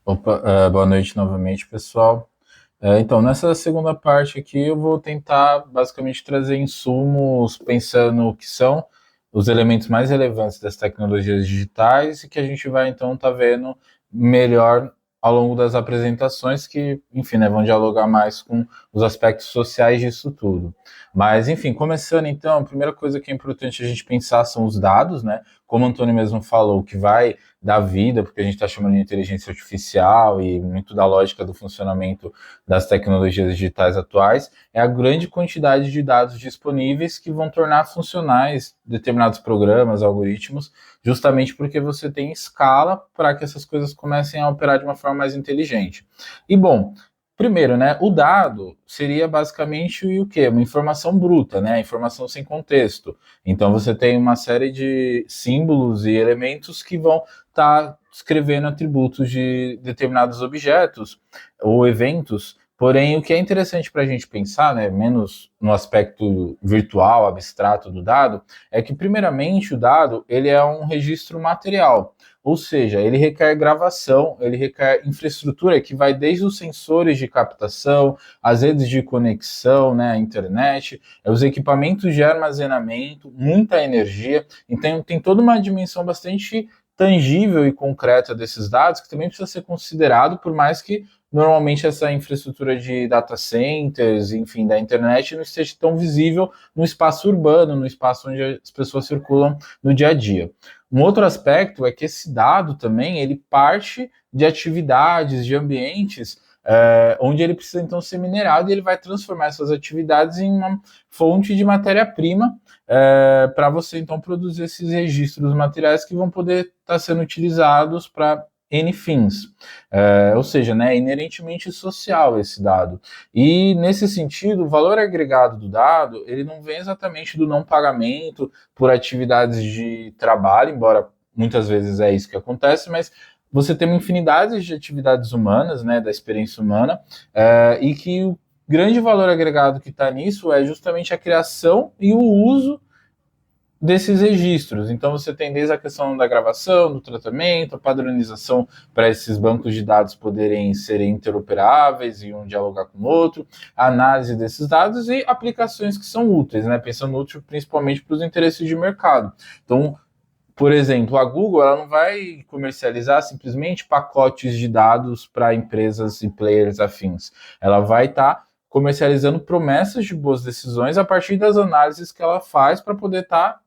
Opa, boa noite novamente, pessoal. Então, nessa segunda parte aqui, eu vou tentar basicamente trazer insumos pensando o que são os elementos mais relevantes das tecnologias digitais e que a gente vai então estar vendo melhor ao longo das apresentações que, enfim, né, vão dialogar mais com os aspectos sociais disso tudo. Mas, enfim, começando então, a primeira coisa que é importante a gente pensar são os dados, né? Como o Antônio mesmo falou, que vai dar vida, porque a gente está chamando de inteligência artificial e muito da lógica do funcionamento das tecnologias digitais atuais, é a grande quantidade de dados disponíveis que vão tornar funcionais determinados programas, algoritmos, justamente porque você tem escala para que essas coisas comecem a operar de uma forma mais inteligente. E bom, primeiro, né, o dado seria basicamente o quê? Uma informação bruta, né, informação sem contexto. Então você tem uma série de símbolos e elementos que vão estar descrevendo atributos de determinados objetos ou eventos. Porém, o que é interessante para a gente pensar, né, menos no aspecto virtual, abstrato do dado, é que, primeiramente, o dado ele é um registro material, ou seja, ele requer gravação, ele requer infraestrutura que vai desde os sensores de captação, as redes de conexão, né, a internet, os equipamentos de armazenamento, muita energia. Então, tem toda uma dimensão bastante tangível e concreta desses dados que também precisa ser considerado, por mais que normalmente essa infraestrutura de data centers, enfim, da internet não esteja tão visível no espaço urbano, no espaço onde as pessoas circulam no dia a dia. Um outro aspecto é que esse dado também ele parte de atividades, de ambientes onde ele precisa então ser minerado e ele vai transformar essas atividades em uma fonte de matéria-prima para você então produzir esses registros materiais que vão poder estar sendo utilizados para N fins. Ou seja, né, é inerentemente social esse dado. E nesse sentido, o valor agregado do dado, ele não vem exatamente do não pagamento por atividades de trabalho, embora muitas vezes é isso que acontece, mas você tem uma infinidade de atividades humanas, né, da experiência humana, e que o grande valor agregado que está nisso é justamente a criação e o uso desses registros. Então você tem desde a questão da gravação, do tratamento, a padronização para esses bancos de dados poderem serem interoperáveis e um dialogar com o outro, a análise desses dados e aplicações que são úteis, né? Pensando útil principalmente para os interesses de mercado. Então, por exemplo, a Google ela não vai comercializar simplesmente pacotes de dados para empresas e players afins. Ela vai estar comercializando promessas de boas decisões a partir das análises que ela faz para poder estar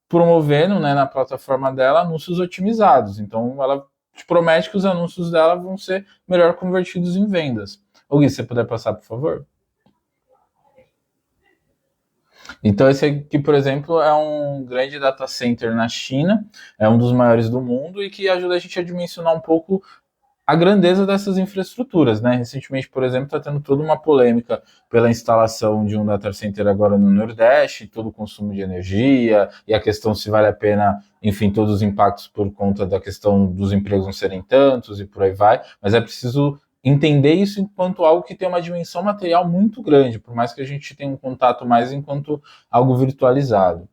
promovendo, né, na plataforma dela anúncios otimizados. Então, ela te promete que os anúncios dela vão ser melhor convertidos em vendas. Ô Gui, se você puder passar, por favor. Então, esse aqui, por exemplo, é um grande data center na China, é um dos maiores do mundo e que ajuda a gente a dimensionar um pouco a grandeza dessas infraestruturas, né? Recentemente, por exemplo, está tendo toda uma polêmica pela instalação de um data center agora no Nordeste, todo o consumo de energia e a questão se vale a pena, enfim, todos os impactos por conta da questão dos empregos não serem tantos e por aí vai, mas é preciso entender isso enquanto algo que tem uma dimensão material muito grande, por mais que a gente tenha um contato mais enquanto algo virtualizado.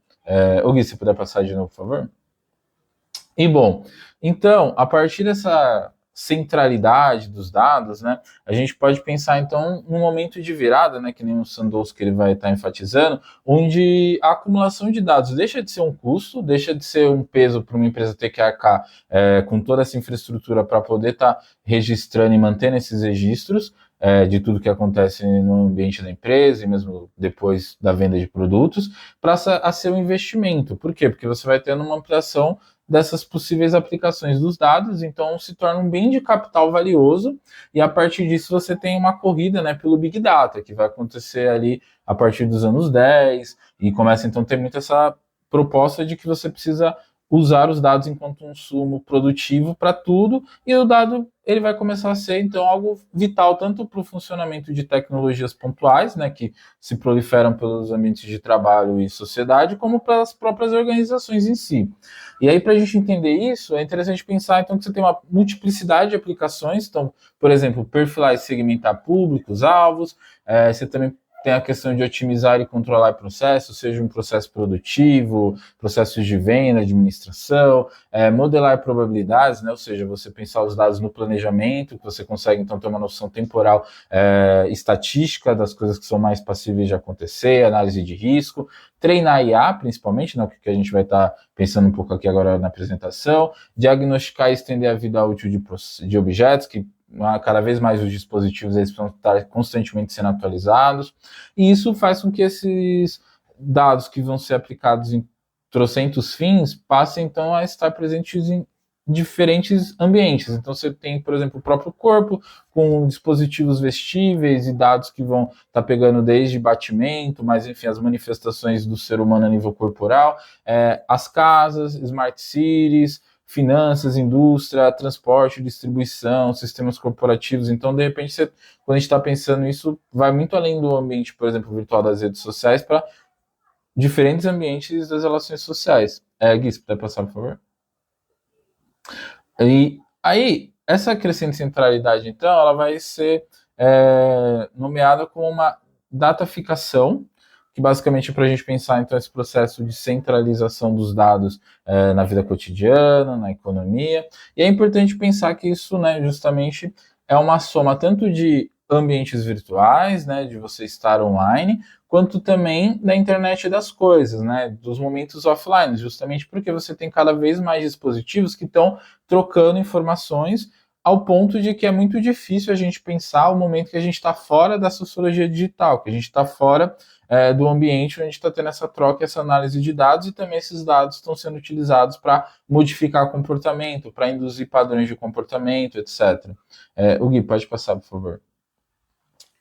Gui, se puder passar de novo, por favor. E bom, então, a partir dessa centralidade dos dados, né, a gente pode pensar então num momento de virada, né, que nem o Sandoz que ele vai estar enfatizando, onde a acumulação de dados deixa de ser um custo, deixa de ser um peso para uma empresa ter que arcar com toda essa infraestrutura para poder estar registrando e mantendo esses registros de tudo que acontece no ambiente da empresa e mesmo depois da venda de produtos, para a ser um investimento. Por quê? Porque você vai tendo uma ampliação dessas possíveis aplicações dos dados, então se torna um bem de capital valioso, e a partir disso você tem uma corrida, né, pelo Big Data, que vai acontecer ali a partir dos anos 10 e começa então a ter muito essa proposta de que você precisa usar os dados enquanto um sumo produtivo para tudo, e o dado ele vai começar a ser então algo vital tanto para o funcionamento de tecnologias pontuais, né, que se proliferam pelos ambientes de trabalho e sociedade, como para as próprias organizações em si. E aí, para a gente entender isso, é interessante pensar então que você tem uma multiplicidade de aplicações. Então, por exemplo, perfilar e segmentar públicos, alvos. Você também tem a questão de otimizar e controlar processos, seja um processo produtivo, processos de venda, administração, modelar probabilidades, né? Ou seja, você pensar os dados no planejamento, que você consegue então ter uma noção temporal, estatística das coisas que são mais passíveis de acontecer, análise de risco, treinar IA, principalmente, né, que a gente vai estar pensando um pouco aqui agora na apresentação, diagnosticar e estender a vida útil de objetos, que cada vez mais os dispositivos eles precisam estar constantemente sendo atualizados, e isso faz com que esses dados que vão ser aplicados em trocentos fins passem então a estar presentes em diferentes ambientes. Então você tem, por exemplo, o próprio corpo com dispositivos vestíveis e dados que vão estar pegando desde batimento, mas enfim, as manifestações do ser humano a nível corporal, as casas, smart cities, finanças, indústria, transporte, distribuição, sistemas corporativos. Então, de repente, quando a gente está pensando nisso, vai muito além do ambiente, por exemplo, virtual das redes sociais, para diferentes ambientes das relações sociais. Gui, se puder passar, por favor. E aí, essa crescente centralidade, então, ela vai ser nomeada como uma dataficação, que basicamente é para a gente pensar, então, esse processo de centralização dos dados na vida cotidiana, na economia, e é importante pensar que isso, né, justamente é uma soma tanto de ambientes virtuais, né, de você estar online, quanto também da internet das coisas, né, dos momentos offline, justamente porque você tem cada vez mais dispositivos que estão trocando informações ao ponto de que é muito difícil a gente pensar o momento que a gente está fora da sociologia digital, que a gente está fora do ambiente onde a gente está tendo essa troca, essa análise de dados, e também esses dados estão sendo utilizados para modificar comportamento, para induzir padrões de comportamento, etc. O Gui, pode passar, por favor.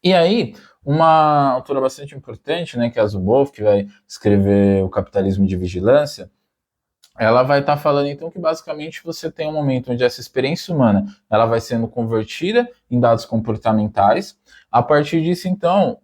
E aí, uma autora bastante importante, né, que é a Zuboff, que vai escrever O Capitalismo de Vigilância, ela vai estar falando então que basicamente você tem um momento onde essa experiência humana ela vai sendo convertida em dados comportamentais. A partir disso, então,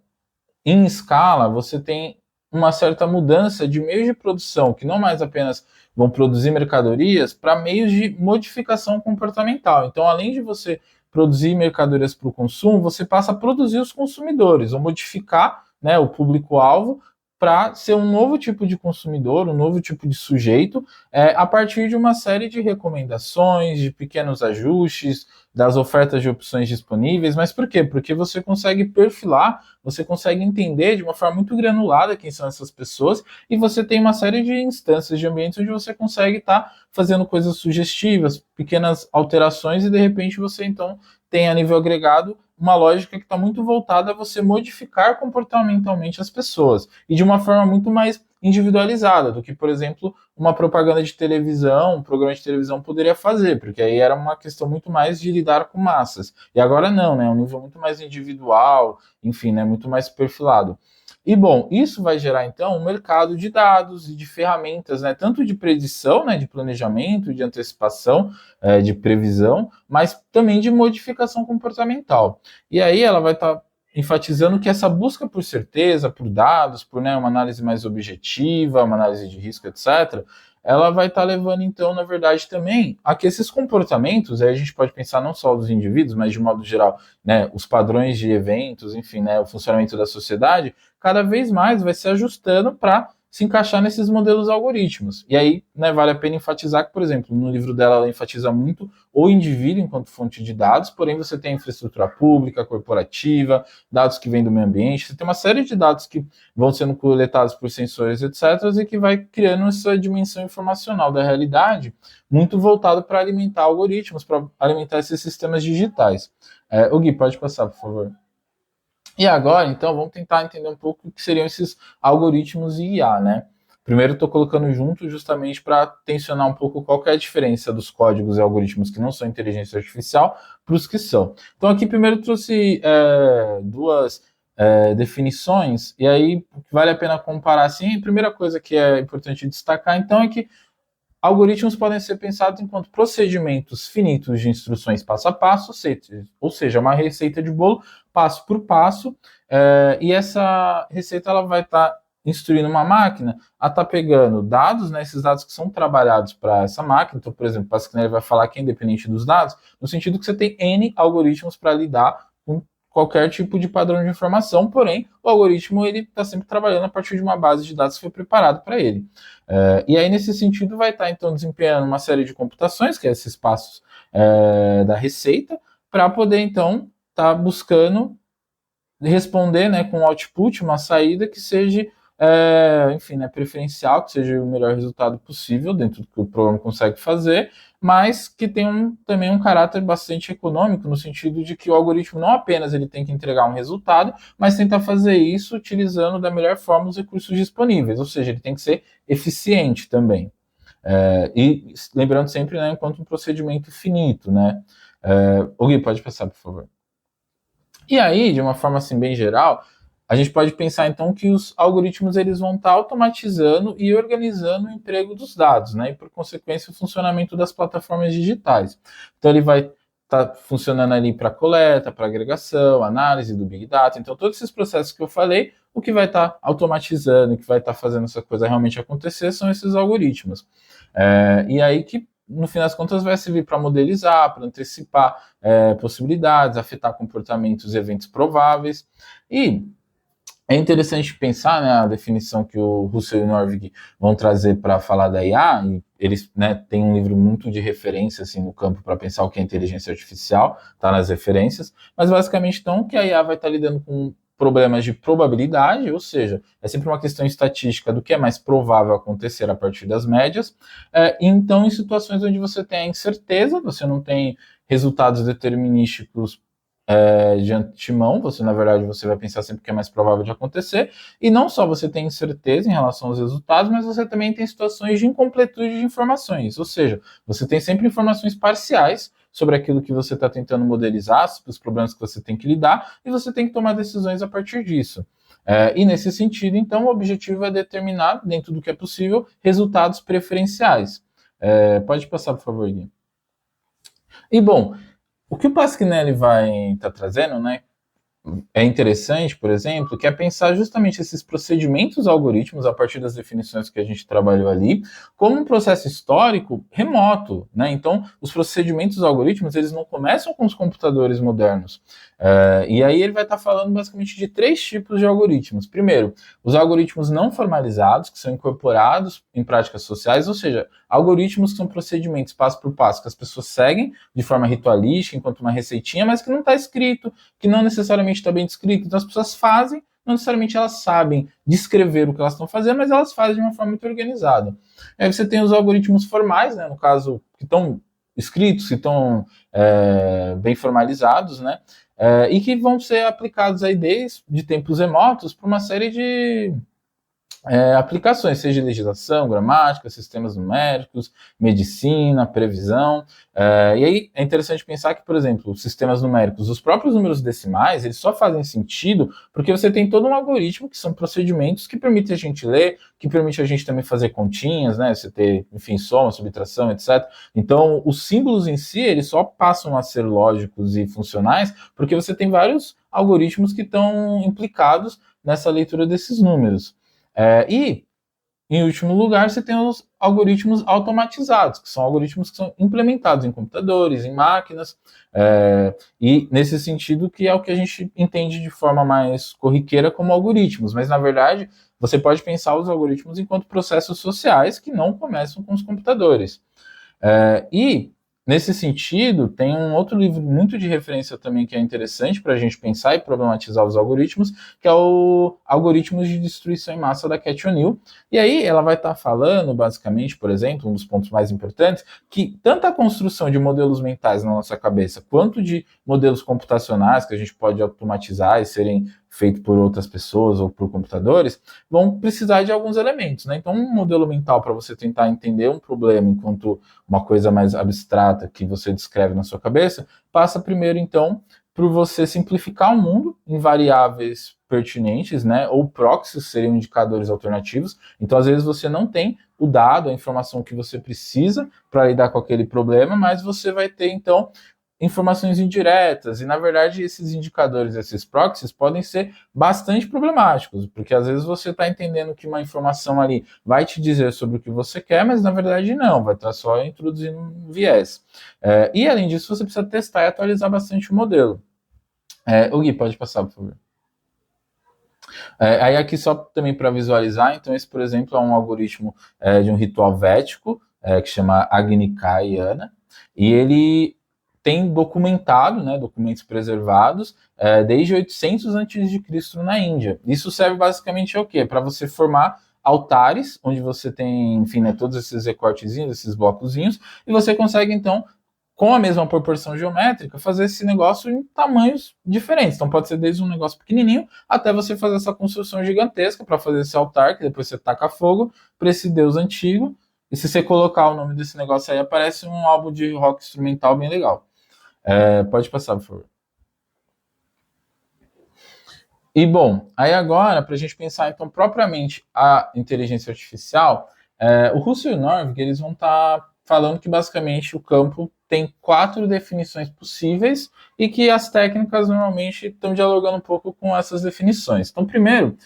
em escala, você tem uma certa mudança de meios de produção, que não mais apenas vão produzir mercadorias, para meios de modificação comportamental. Então, além de você produzir mercadorias para o consumo, você passa a produzir os consumidores, ou modificar, né, o público-alvo para ser um novo tipo de consumidor, um novo tipo de sujeito, a partir de uma série de recomendações, de pequenos ajustes, das ofertas de opções disponíveis. Mas por quê? Porque você consegue perfilar, você consegue entender de uma forma muito granulada quem são essas pessoas, e você tem uma série de instâncias de ambientes onde você consegue estar fazendo coisas sugestivas, pequenas alterações, e de repente você então tem a nível agregado uma lógica que está muito voltada a você modificar comportamentalmente as pessoas, e de uma forma muito mais individualizada do que, por exemplo, uma propaganda de televisão, um programa de televisão poderia fazer, porque aí era uma questão muito mais de lidar com massas. E agora não, né? É um nível muito mais individual, enfim, né? Muito mais perfilado. E bom, isso vai gerar então um mercado de dados e de ferramentas, né, tanto de predição, né, de planejamento, de antecipação, de previsão, mas também de modificação comportamental. E aí ela vai estar enfatizando que essa busca por certeza, por dados, por, né, uma análise mais objetiva, uma análise de risco, etc., ela vai estar levando, então, na verdade, também a que esses comportamentos, aí a gente pode pensar não só dos indivíduos, mas de modo geral, né, os padrões de eventos, enfim, né, o funcionamento da sociedade, cada vez mais vai se ajustando para se encaixar nesses modelos algoritmos. E aí, né, vale a pena enfatizar que, por exemplo, no livro dela ela enfatiza muito o indivíduo enquanto fonte de dados, porém você tem a infraestrutura pública, corporativa, dados que vêm do meio ambiente, você tem uma série de dados que vão sendo coletados por sensores, etc., e que vai criando essa dimensão informacional da realidade, muito voltado para alimentar algoritmos, para alimentar esses sistemas digitais. O Gui, pode passar, por favor. E agora, então, vamos tentar entender um pouco o que seriam esses algoritmos e IA, né? Primeiro, estou colocando junto justamente para tensionar um pouco qual que é a diferença dos códigos e algoritmos que não são inteligência artificial para os que são. Então, aqui primeiro trouxe duas definições, e aí vale a pena comparar assim. A primeira coisa que é importante destacar, então, é que algoritmos podem ser pensados enquanto procedimentos finitos de instruções passo a passo, ou seja, uma receita de bolo passo por passo, e essa receita ela vai estar instruindo uma máquina a estar pegando dados, né, esses dados que são trabalhados para essa máquina. Então, por exemplo, Pascal vai falar que é independente dos dados, no sentido que você tem N algoritmos para lidar com qualquer tipo de padrão de informação, porém, o algoritmo ele está sempre trabalhando a partir de uma base de dados que foi preparado para ele. E aí, nesse sentido, vai estar, então, desempenhando uma série de computações, que é esses passos da receita, para poder, então, estar buscando responder, né, com um output, uma saída que seja, enfim, né, preferencial, que seja o melhor resultado possível dentro do que o programa consegue fazer, mas que tem também um caráter bastante econômico, no sentido de que o algoritmo não apenas ele tem que entregar um resultado, mas tentar fazer isso utilizando da melhor forma os recursos disponíveis, ou seja, ele tem que ser eficiente também. E lembrando sempre, né, enquanto um procedimento finito, né? Gui, pode passar, por favor. E aí, de uma forma assim bem geral, a gente pode pensar então que os algoritmos eles vão estar automatizando e organizando o emprego dos dados, né? E por consequência o funcionamento das plataformas digitais. Então ele vai estar funcionando ali para coleta, para agregação, análise do Big Data. Então todos esses processos que eu falei, o que vai estar automatizando, o que vai estar fazendo essa coisa realmente acontecer são esses algoritmos. E aí que no fim das contas vai servir para modelizar, para antecipar possibilidades, afetar comportamentos e eventos prováveis. E é interessante pensar, né, a definição que o Russell e o Norvig vão trazer para falar da IA, e eles, né, têm um livro muito de referência assim, no campo para pensar o que é inteligência artificial, está nas referências, mas basicamente então que a IA vai estar lidando com problemas de probabilidade, ou seja, é sempre uma questão estatística do que é mais provável acontecer a partir das médias, então em situações onde você tem a incerteza, você não tem resultados determinísticos de antemão, você na verdade você vai pensar sempre o que é mais provável de acontecer, e não só você tem incerteza em relação aos resultados, mas você também tem situações de incompletude de informações, ou seja, você tem sempre informações parciais sobre aquilo que você está tentando modelizar, sobre os problemas que você tem que lidar, e você tem que tomar decisões a partir disso. E nesse sentido, então, o objetivo é determinar, dentro do que é possível, resultados preferenciais. Pode passar, por favor, Gui. E bom, o que o Pasquinelli vai estar trazendo, né, é interessante, por exemplo, que é pensar justamente esses procedimentos algoritmos, a partir das definições que a gente trabalhou ali, como um processo histórico remoto, né? Então, os procedimentos algoritmos, eles não começam com os computadores modernos. E aí ele vai estar falando basicamente de três tipos de algoritmos. Primeiro, os algoritmos não formalizados, que são incorporados em práticas sociais, ou seja, algoritmos que são procedimentos passo por passo, que as pessoas seguem de forma ritualística, enquanto uma receitinha, mas que não está escrito, que não necessariamente está bem descrito. Então as pessoas fazem, não necessariamente elas sabem descrever o que elas estão fazendo, mas elas fazem de uma forma muito organizada. Aí você tem os algoritmos formais, né, no caso, que estão escritos, que estão bem formalizados, né, e que vão ser aplicados aí desde tempos remotos para uma série de aplicações, seja legislação, gramática, sistemas numéricos, medicina, previsão. E aí é interessante pensar que, por exemplo, os sistemas numéricos, os próprios números decimais, eles só fazem sentido porque você tem todo um algoritmo, que são procedimentos que permitem a gente ler, que permite a gente também fazer continhas, né? Você ter, enfim, soma, subtração, etc. Então, os símbolos em si, eles só passam a ser lógicos e funcionais porque você tem vários algoritmos que estão implicados nessa leitura desses números. E, em último lugar, você tem os algoritmos automatizados, que são algoritmos que são implementados em computadores, em máquinas, e nesse sentido que é o que a gente entende de forma mais corriqueira como algoritmos, mas na verdade você pode pensar os algoritmos enquanto processos sociais que não começam com os computadores. E nesse sentido, tem um outro livro muito de referência também que é interessante para a gente pensar e problematizar os algoritmos, que é o Algoritmos de Destruição em Massa da Cathy O'Neil. E aí ela vai estar falando, basicamente, por exemplo, um dos pontos mais importantes, que tanto a construção de modelos mentais na nossa cabeça, quanto de modelos computacionais que a gente pode automatizar e serem feitos por outras pessoas ou por computadores, vão precisar de alguns elementos, né? Então, um modelo mental para você tentar entender um problema enquanto uma coisa mais abstrata que você descreve na sua cabeça, passa primeiro, então, por você simplificar o mundo em variáveis pertinentes, né? Ou proxies seriam indicadores alternativos. Então, às vezes, você não tem o dado, a informação que você precisa para lidar com aquele problema, mas você vai ter, então, informações indiretas, e na verdade esses indicadores, esses proxies, podem ser bastante problemáticos, porque às vezes você está entendendo que uma informação ali vai te dizer sobre o que você quer, mas na verdade não, vai estar só introduzindo um viés. E além disso, você precisa testar e atualizar bastante o modelo. O Gui, pode passar, por favor. Aí aqui só também para visualizar, então esse, por exemplo, é um algoritmo de um ritual védico, que chama Agni Kayana, e ele tem documentado, né, documentos preservados, desde 800 a.C. na Índia. Isso serve basicamente ao quê? Para você formar altares, onde você tem, enfim, né, todos esses recortezinhos, esses blocozinhos, e você consegue, então, com a mesma proporção geométrica, fazer esse negócio em tamanhos diferentes. Então pode ser desde um negócio pequenininho até você fazer essa construção gigantesca para fazer esse altar, que depois você taca fogo para esse deus antigo. E se você colocar o nome desse negócio aí, aparece um álbum de rock instrumental bem legal. Pode passar, por favor. E bom, aí agora, para a gente pensar então propriamente a inteligência artificial, o Russell e o Norvig eles vão estar falando que basicamente o campo tem 4 definições possíveis e que as técnicas normalmente estão dialogando um pouco com essas definições. Então, primeiro,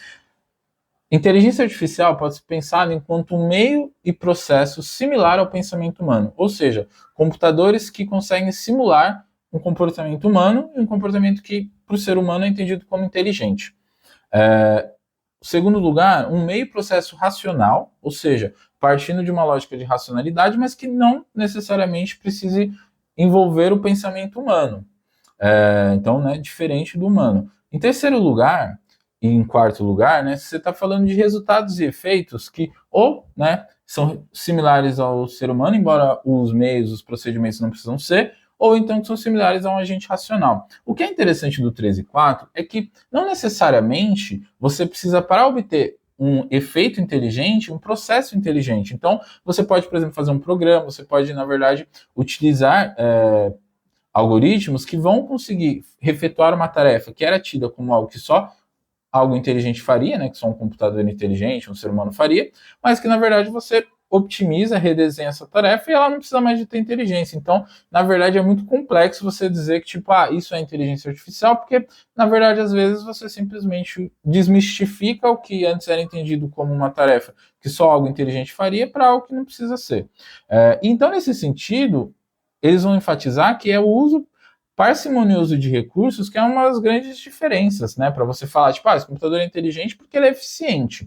inteligência artificial pode ser pensada enquanto um meio e processo similar ao pensamento humano, ou seja, computadores que conseguem simular um comportamento humano e um comportamento que, para o ser humano, é entendido como inteligente. Segundo lugar, um meio processo racional, ou seja, partindo de uma lógica de racionalidade, mas que não necessariamente precise envolver o pensamento humano. Então, né, diferente do humano. Em terceiro lugar, e em quarto lugar, né, você está falando de resultados e efeitos que ou né, são similares ao ser humano, embora os meios, os procedimentos não precisam ser, ou então são similares a um agente racional. O que é interessante do 3 e 4 é que não necessariamente você precisa, para obter um efeito inteligente, um processo inteligente. Então, você pode, por exemplo, fazer um programa, você pode, na verdade, utilizar algoritmos que vão conseguir efetuar uma tarefa que era tida como algo que só algo inteligente faria, né, que só um computador inteligente, um ser humano faria, mas que na verdade você optimiza, redesenha essa tarefa e ela não precisa mais de ter inteligência. Então, na verdade, é muito complexo você dizer que, tipo, isso é inteligência artificial, porque, na verdade, às vezes você simplesmente desmistifica o que antes era entendido como uma tarefa que só algo inteligente faria para algo que não precisa ser. Então, nesse sentido, eles vão enfatizar que é o uso parcimonioso de recursos, que é uma das grandes diferenças, né? Para você falar, tipo, esse computador é inteligente porque ele é eficiente.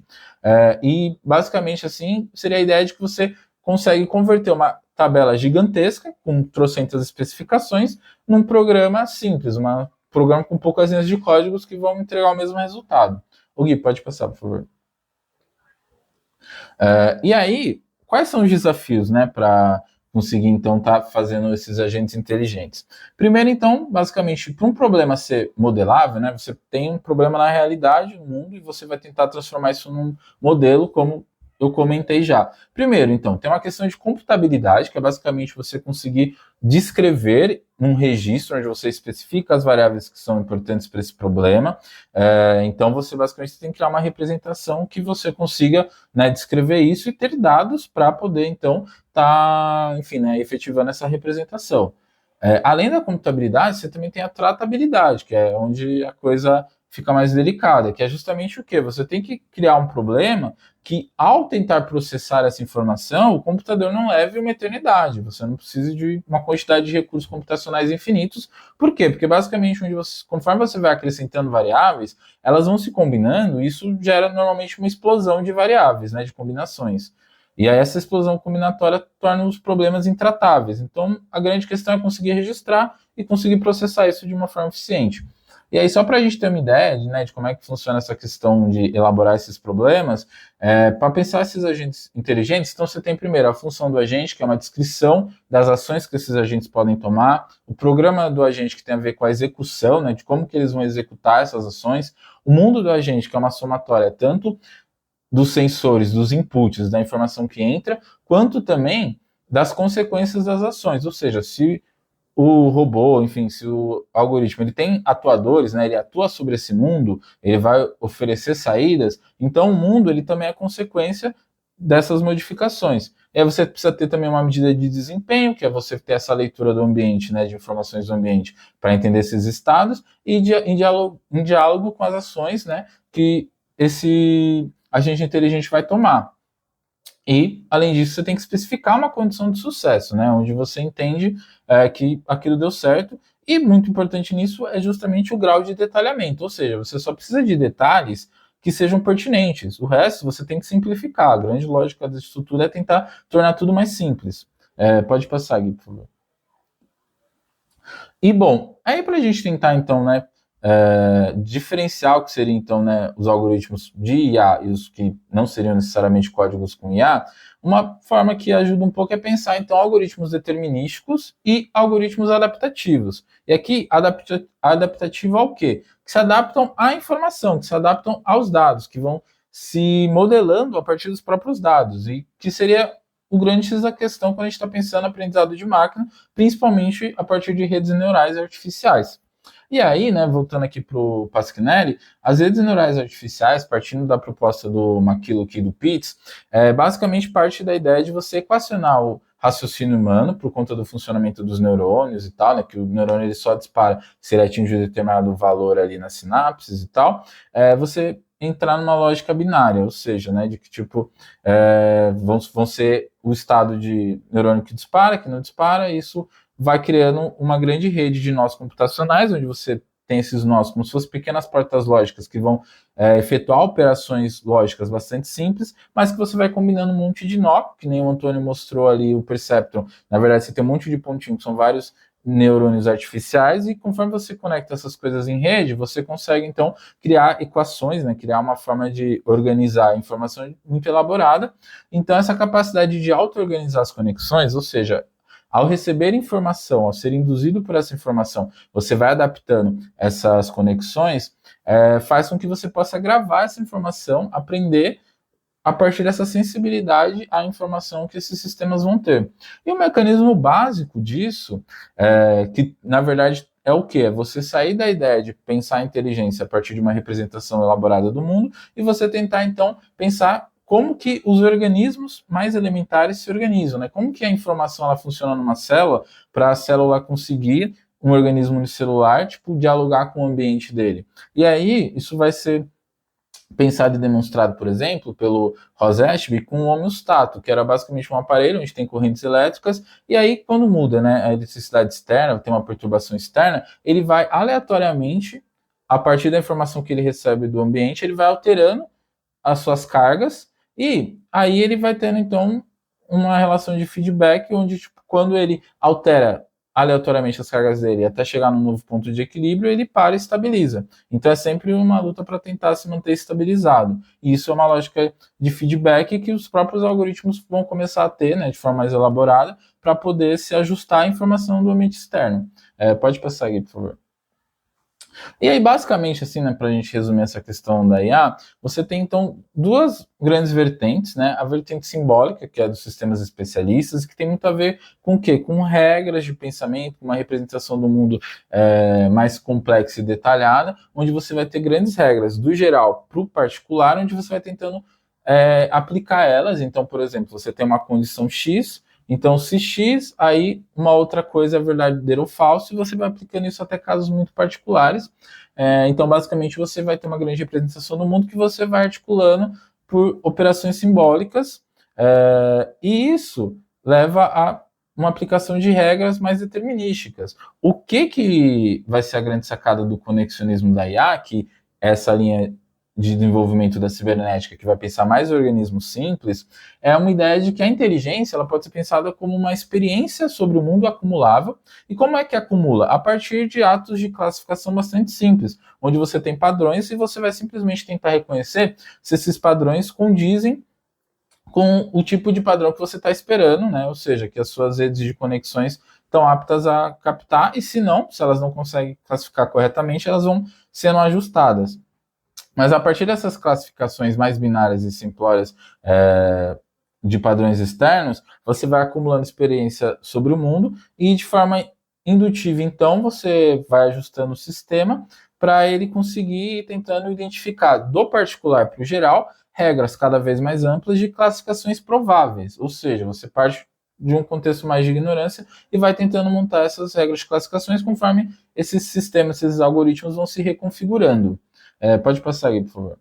E basicamente assim seria a ideia de que você consegue converter uma tabela gigantesca, com trocentas especificações, num programa simples, um programa com poucas linhas de códigos que vão entregar o mesmo resultado. O Gui, pode passar, por favor. E aí, quais são os desafios, né, para conseguir, então, estar fazendo esses agentes inteligentes? Primeiro, então, basicamente, para um problema ser modelável, né, você tem um problema na realidade, no mundo, e você vai tentar transformar isso num modelo, como eu comentei já. Primeiro, então, tem uma questão de computabilidade, que é basicamente você conseguir descrever um registro onde você especifica as variáveis que são importantes para esse problema. Então, você basicamente tem que criar uma representação que você consiga, né, descrever isso e ter dados para poder, então, enfim, né, efetivando essa representação. Além da computabilidade, você também tem a tratabilidade, que é onde a coisa fica mais delicada, que é justamente o quê? Você tem que criar um problema que, ao tentar processar essa informação, o computador não leve uma eternidade, você não precisa de uma quantidade de recursos computacionais infinitos. Por quê? Porque basicamente, conforme você vai acrescentando variáveis, elas vão se combinando, e isso gera normalmente uma explosão de variáveis, né, de combinações. E aí essa explosão combinatória torna os problemas intratáveis. Então, a grande questão é conseguir registrar e conseguir processar isso de uma forma eficiente. E aí, só para a gente ter uma ideia né, de como é que funciona essa questão de elaborar esses problemas, para pensar esses agentes inteligentes, então você tem primeiro a função do agente, que é uma descrição das ações que esses agentes podem tomar, o programa do agente, que tem a ver com a execução, né, de como que eles vão executar essas ações, o mundo do agente, que é uma somatória tanto dos sensores, dos inputs, da informação que entra, quanto também das consequências das ações. Ou seja, se o robô, enfim, se o algoritmo ele tem atuadores, né, ele atua sobre esse mundo, ele vai oferecer saídas, então o mundo ele também é consequência dessas modificações. E aí você precisa ter também uma medida de desempenho, que é você ter essa leitura do ambiente, né, de informações do ambiente, para entender esses estados, e em diálogo com as ações, né, que esse agente inteligente vai tomar. E, além disso, você tem que especificar uma condição de sucesso, né, onde você entende que aquilo deu certo E muito importante nisso é justamente o grau de detalhamento, ou seja, você só precisa de detalhes que sejam pertinentes. O resto você tem que simplificar. A grande lógica da estrutura é tentar tornar tudo mais simples. Pode passar, Gui, por favor. E bom, aí para a gente tentar então, né, diferenciar o que seriam então, né, os algoritmos de IA e os que não seriam necessariamente códigos com IA, uma forma que ajuda um pouco é pensar então algoritmos determinísticos e algoritmos adaptativos. E aqui adaptativo ao quê? Que se adaptam à informação, que se adaptam aos dados, que vão se modelando a partir dos próprios dados e que seria o grande X da questão quando a gente está pensando em aprendizado de máquina, principalmente a partir de redes neurais artificiais. E aí, né, voltando aqui para o Pasquinelli, as redes neurais artificiais, partindo da proposta do McKilloch e do Pitts, basicamente parte da ideia de você equacionar o raciocínio humano por conta do funcionamento dos neurônios e tal, né, que o neurônio ele só dispara se ele atinge um determinado valor ali nas sinapses e tal, você entrar numa lógica binária, ou seja, né, de que tipo vão ser o estado de neurônio que dispara, que não dispara, e isso vai criando uma grande rede de nós computacionais, onde você tem esses nós como se fossem pequenas portas lógicas que vão efetuar operações lógicas bastante simples, mas que você vai combinando um monte de nó, que nem o Antônio mostrou ali, o Perceptron. Na verdade, você tem um monte de pontinhos, que são vários neurônios artificiais, e conforme você conecta essas coisas em rede, você consegue, então, criar equações, né, criar uma forma de organizar a informação muito elaborada. Então, essa capacidade de auto-organizar as conexões, ou seja, ao receber informação, ao ser induzido por essa informação, você vai adaptando essas conexões, faz com que você possa gravar essa informação, aprender a partir dessa sensibilidade à informação que esses sistemas vão ter. E o mecanismo básico disso, que na verdade é o que? É você sair da ideia de pensar a inteligência a partir de uma representação elaborada do mundo e você tentar então pensar como que os organismos mais elementares se organizam, né? Como que a informação ela funciona numa célula para a célula conseguir um organismo unicelular, tipo, dialogar com o ambiente dele. E aí, isso vai ser pensado e demonstrado, por exemplo, pelo Rossetby com o homeostato, que era basicamente um aparelho onde tem correntes elétricas, e aí quando muda, né, a eletricidade externa, tem uma perturbação externa, ele vai aleatoriamente, a partir da informação que ele recebe do ambiente, ele vai alterando as suas cargas, e aí ele vai tendo, então, uma relação de feedback, onde, tipo, quando ele altera aleatoriamente as cargas dele até chegar num novo ponto de equilíbrio, ele para e estabiliza. Então é sempre uma luta para tentar se manter estabilizado. E isso é uma lógica de feedback que os próprios algoritmos vão começar a ter, né, de forma mais elaborada, para poder se ajustar à informação do ambiente externo. Pode passar aqui, por favor. E aí, basicamente, assim, né, para a gente resumir essa questão da IA, você tem, então, duas grandes vertentes, né? A vertente simbólica, que é dos sistemas especialistas, que tem muito a ver com o quê? Com regras de pensamento, uma representação do mundo mais complexa e detalhada, onde você vai ter grandes regras, do geral para o particular, onde você vai tentando aplicar elas. Então, por exemplo, você tem uma condição X, então, se X, aí uma outra coisa é verdadeiro ou falso, e você vai aplicando isso até casos muito particulares. Então, basicamente, você vai ter uma grande representação do mundo que você vai articulando por operações simbólicas, e isso leva a uma aplicação de regras mais determinísticas. O que vai ser a grande sacada do conexionismo da IA, que é essa linha de desenvolvimento da cibernética que vai pensar mais organismos simples, é uma ideia de que a inteligência ela pode ser pensada como uma experiência sobre o mundo acumulável. E como é que acumula? A partir de atos de classificação bastante simples, onde você tem padrões e você vai simplesmente tentar reconhecer se esses padrões condizem com o tipo de padrão que você está esperando, né? Ou seja, que as suas redes de conexões estão aptas a captar, e se não, se elas não conseguem classificar corretamente, elas vão sendo ajustadas. Mas a partir dessas classificações mais binárias e simplórias de padrões externos, você vai acumulando experiência sobre o mundo e de forma indutiva, então, você vai ajustando o sistema para ele conseguir ir tentando identificar do particular para o geral regras cada vez mais amplas de classificações prováveis. Ou seja, você parte de um contexto mais de ignorância e vai tentando montar essas regras de classificações conforme esses sistemas, esses algoritmos vão se reconfigurando. Pode passar aí, por favor.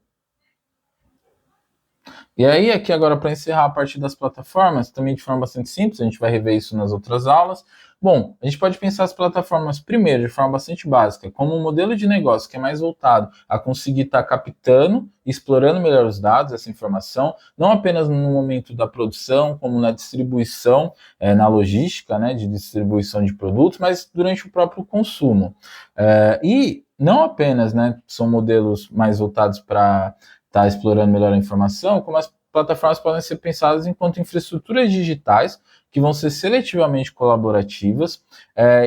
E aí, aqui agora, para encerrar a parte das plataformas, também de forma bastante simples, a gente vai rever isso nas outras aulas, Bom, a gente pode pensar as plataformas, primeiro, de forma bastante básica, como um modelo de negócio que é mais voltado a conseguir estar captando, explorando melhor os dados, essa informação, não apenas no momento da produção, como na distribuição, na logística, né, de distribuição de produtos, mas durante o próprio consumo. E não apenas, né, são modelos mais voltados para estar explorando melhor a informação, como as plataformas podem ser pensadas enquanto infraestruturas digitais que vão ser seletivamente colaborativas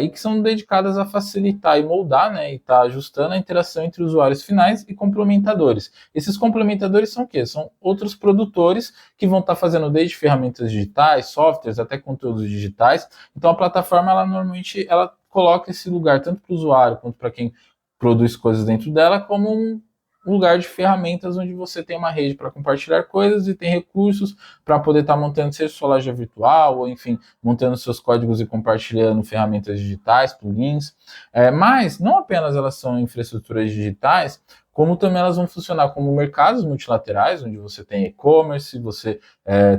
e que são dedicadas a facilitar e moldar, né, e estar ajustando a interação entre usuários finais e complementadores. Esses complementadores são o quê? São outros produtores que vão estar fazendo desde ferramentas digitais, softwares, até conteúdos digitais. Então a plataforma, ela normalmente ela coloca esse lugar tanto para o usuário quanto para quem produz coisas dentro dela como um lugar de ferramentas onde você tem uma rede para compartilhar coisas e tem recursos para poder estar montando seja sua loja virtual ou enfim montando seus códigos e compartilhando ferramentas digitais, plugins. Mas não apenas elas são infraestruturas digitais, como também elas vão funcionar como mercados multilaterais, onde você tem e-commerce, você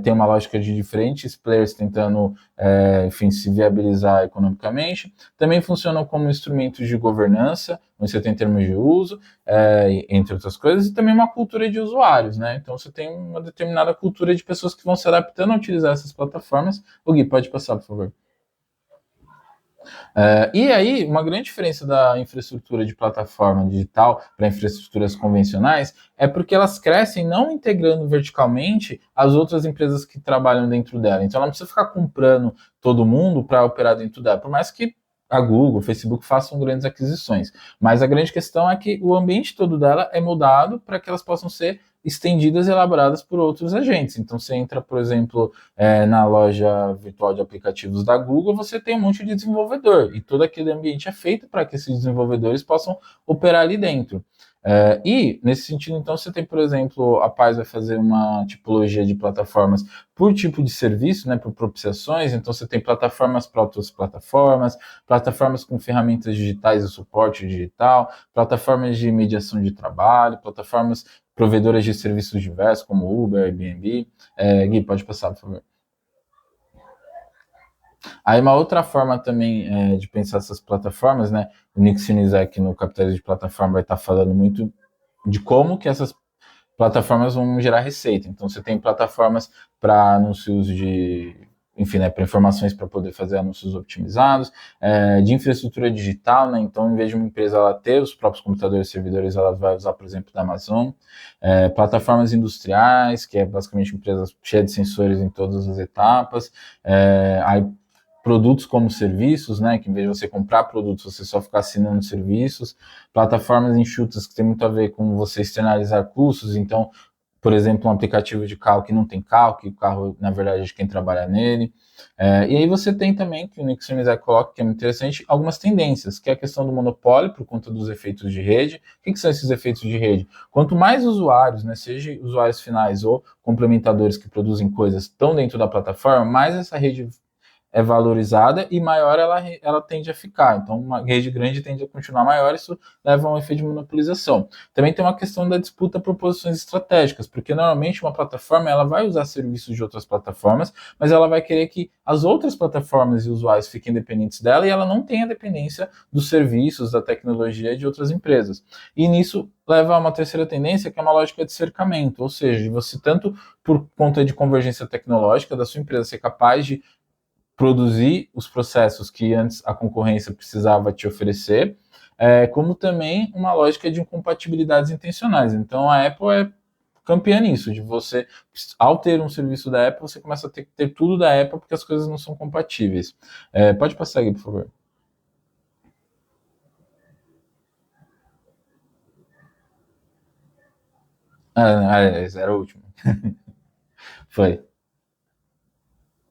tem uma lógica de diferentes players tentando, enfim, se viabilizar economicamente. Também funcionam como instrumentos de governança, onde você tem termos de uso, entre outras coisas, e também uma cultura de usuários, né? Então você tem uma determinada cultura de pessoas que vão se adaptando a utilizar essas plataformas. O Gui, pode passar, por favor. E aí, uma grande diferença da infraestrutura de plataforma digital para infraestruturas convencionais é porque elas crescem não integrando verticalmente as outras empresas que trabalham dentro dela. Então, ela não precisa ficar comprando todo mundo para operar dentro dela, por mais que a Google, o Facebook façam grandes aquisições. Mas a grande questão é que o ambiente todo dela é moldado para que elas possam ser estendidas e elaboradas por outros agentes. Então, você entra, por exemplo, na loja virtual de aplicativos da Google, você tem um monte de desenvolvedor e todo aquele ambiente é feito para que esses desenvolvedores possam operar ali dentro. E, nesse sentido, então, você tem, por exemplo, a Paz vai fazer uma tipologia de plataformas por tipo de serviço, né, por propiciações, então você tem plataformas para outras plataformas, plataformas com ferramentas digitais e suporte digital, plataformas de mediação de trabalho, plataformas provedoras de serviços diversos, como Uber, Airbnb. Gui, pode passar, por favor. Aí uma outra forma também de pensar essas plataformas, né? O Nick Sinizek no Capitalismo de Plataforma vai estar falando muito de como que essas plataformas vão gerar receita. Então você tem plataformas para anúncios de, enfim, né, para informações para poder fazer anúncios optimizados, de infraestrutura digital, né? Então, em vez de uma empresa ela ter os próprios computadores e servidores, ela vai usar, por exemplo, da Amazon, plataformas industriais, que é basicamente uma empresa cheia de sensores em todas as etapas, aí produtos como serviços, né, que em vez de você comprar produtos, você só ficar assinando serviços, plataformas enxutas que tem muito a ver com você externalizar custos, então, por exemplo, um aplicativo de carro que não tem carro, que o carro, na verdade, é de quem trabalha nele. E aí você tem também, que o Nixon Isaac coloca, que é muito interessante, algumas tendências, que é a questão do monopólio, por conta dos efeitos de rede. O que são esses efeitos de rede? Quanto mais usuários, né, seja usuários finais ou complementadores que produzem coisas, estão dentro da plataforma, mais essa rede é valorizada e maior ela tende a ficar. Então, uma rede grande tende a continuar maior, isso leva a um efeito de monopolização. Também tem uma questão da disputa por posições estratégicas, porque normalmente uma plataforma ela vai usar serviços de outras plataformas, mas ela vai querer que as outras plataformas e usuários fiquem dependentes dela e ela não tenha dependência dos serviços, da tecnologia de outras empresas. E nisso leva a uma terceira tendência, que é uma lógica de cercamento, ou seja, você tanto por conta de convergência tecnológica da sua empresa ser capaz de produzir os processos que antes a concorrência precisava te oferecer, como também uma lógica de incompatibilidades intencionais. Então a Apple é campeã nisso, de você, ao ter um serviço da Apple, você começa a ter que ter tudo da Apple porque as coisas não são compatíveis. Pode passar aqui, por favor. Era o último. Foi.